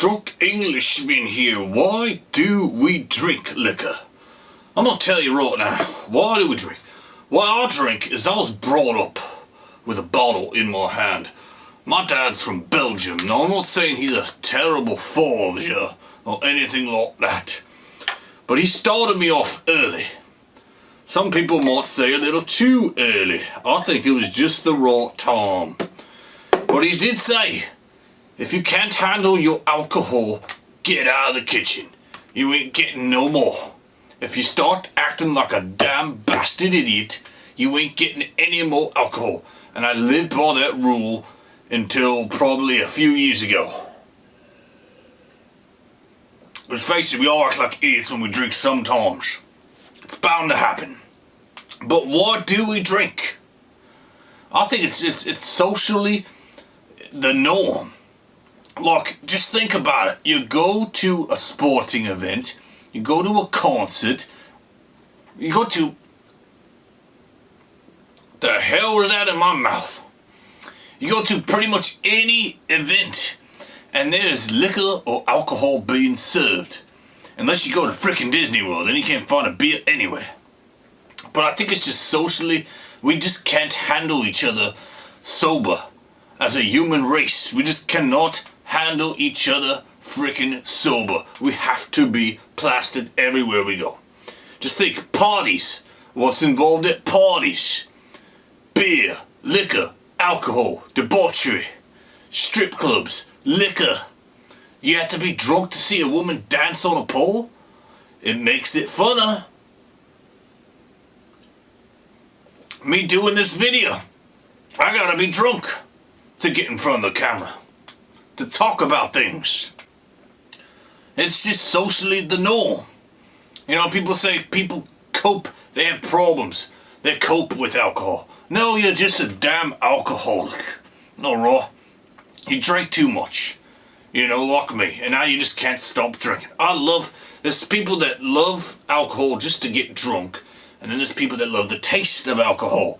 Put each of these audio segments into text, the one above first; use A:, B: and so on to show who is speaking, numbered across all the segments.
A: Drunk Englishman here. Why do we drink liquor? I'm gonna tell you right now. Why do we drink? Why I drink is I was brought up with a bottle in my hand. My dad's from Belgium. Now I'm not saying he's a terrible forger or anything like that, but he started me off early. Some people might say a little too early. I think it was just the right time. But he did say, if you can't handle your alcohol, get out of the kitchen. You ain't getting no more. If you start acting like a damn bastard idiot, you ain't getting any more alcohol. And I lived by that rule until probably a few years ago. Let's face it, we all act like idiots when we drink sometimes. It's bound to happen. But why do we drink? I think it's socially the norm. Like, just think about it. You go to a sporting event, you go to a concert, you go to... The hell was that in my mouth? You go to pretty much any event, and there's liquor or alcohol being served. Unless you go to frickin' Disney World, then you can't find a beer anywhere. But I think it's just socially, we just can't handle each other sober as a human race. We just cannot handle each other frickin' sober. We have to be plastered everywhere we go. Just think, parties. What's involved at parties? Beer, liquor, alcohol, debauchery, strip clubs, liquor. You have to be drunk to see a woman dance on a pole? It makes it funner. Me doing this video, I gotta be drunk to get in front of the camera, to talk about things. It's just socially the norm. You know, people say people cope, they have problems, they cope with alcohol. No, you're just a damn alcoholic. No, raw. You drink too much. You know, like me, and now you just can't stop drinking. There's people that love alcohol just to get drunk, and then there's people that love the taste of alcohol.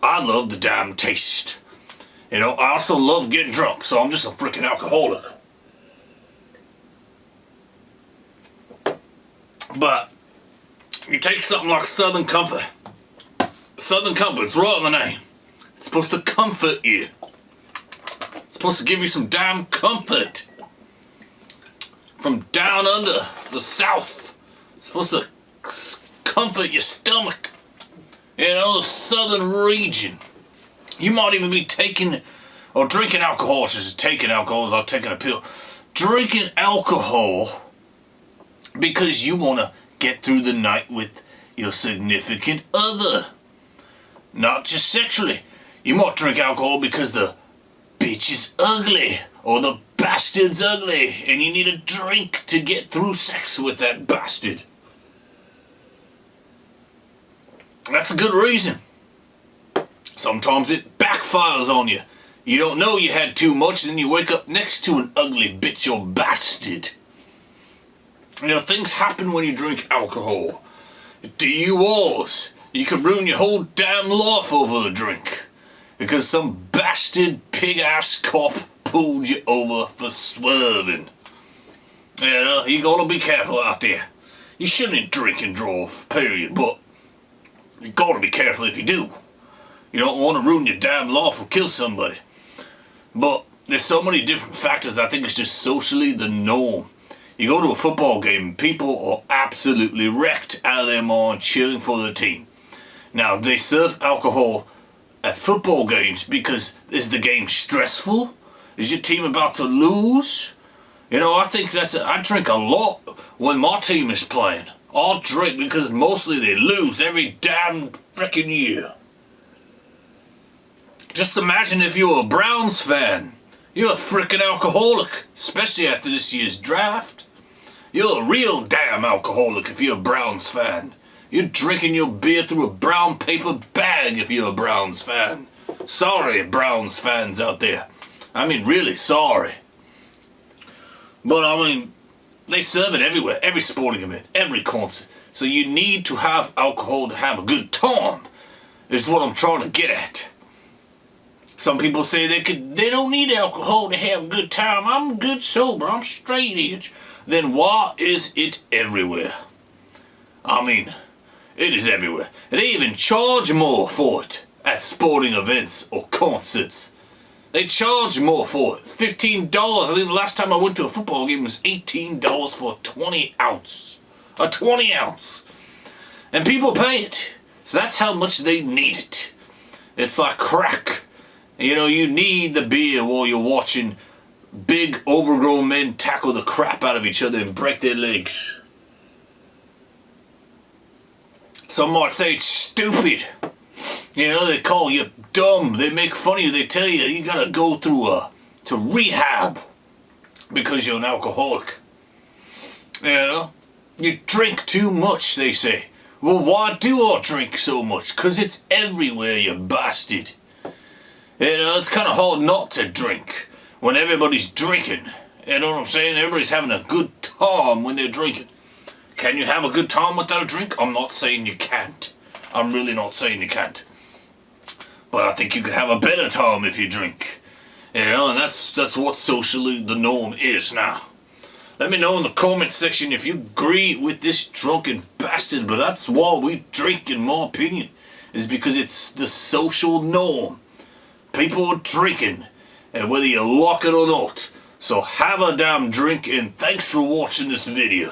A: I love the damn taste. You know, I also love getting drunk, so I'm just a freaking alcoholic. But you take something like Southern Comfort. Southern Comfort, it's right in the name. It's supposed to comfort you. It's supposed to give you some damn comfort. From down under the south. It's supposed to comfort your stomach. You know, the southern region. You might even be taking or drinking alcohol. I should say taking alcohol is like taking a pill. Drinking alcohol because you want to get through the night with your significant other. Not just sexually. You might drink alcohol because the bitch is ugly or the bastard's ugly and you need a drink to get through sex with that bastard. That's a good reason. Sometimes it backfires on you. You don't know you had too much and then you wake up next to an ugly bitch or bastard. You know, things happen when you drink alcohol. DUIs. You could ruin your whole damn life over a drink. Because some bastard pig-ass cop pulled you over for swerving. You know, you gotta be careful out there. You shouldn't drink and drive, period, but you gotta be careful if you do. You don't want to ruin your damn life or kill somebody. But there's so many different factors. I think it's just socially the norm. You go to a football game, people are absolutely wrecked out of their mind cheering for the team. Now, they serve alcohol at football games because is the game stressful? Is your team about to lose? You know, I think I drink a lot when my team is playing. I'll drink because mostly they lose every damn frickin' year. Just imagine if you were a Browns fan. You're a frickin' alcoholic, especially after this year's draft. You're a real damn alcoholic if you're a Browns fan. You're drinking your beer through a brown paper bag if you're a Browns fan. Sorry, Browns fans out there. I mean, really sorry. But I mean, they serve it everywhere. Every sporting event, every concert. So you need to have alcohol to have a good time, is what I'm trying to get at. Some people say they don't need alcohol to have a good time. I'm good sober. I'm straight edge. Then why is it everywhere? I mean, it is everywhere. They even charge more for it at sporting events or concerts. They charge more for it. It's $15. I think the last time I went to a football game was $18 for a 20 ounce. A 20 ounce. And people pay it. So that's how much they need it. It's like crack. You know, you need the beer while you're watching big overgrown men tackle the crap out of each other and break their legs. Some might say it's stupid. You know, they call you dumb. They make fun of you. They tell you you gotta go to rehab because you're an alcoholic. You know? You drink too much, they say. Well, why do I drink so much? 'Cause it's everywhere, you bastard. You know, it's kind of hard not to drink when everybody's drinking. You know what I'm saying? Everybody's having a good time when they're drinking. Can you have a good time without a drink? I'm not saying you can't. I'm really not saying you can't. But I think you could have a better time if you drink. You know, and that's what socially the norm is now. Let me know in the comment section if you agree with this drunken bastard, but that's why we drink, in my opinion, is because it's the social norm. People are drinking, and whether you like it or not. So have a damn drink, and thanks for watching this video.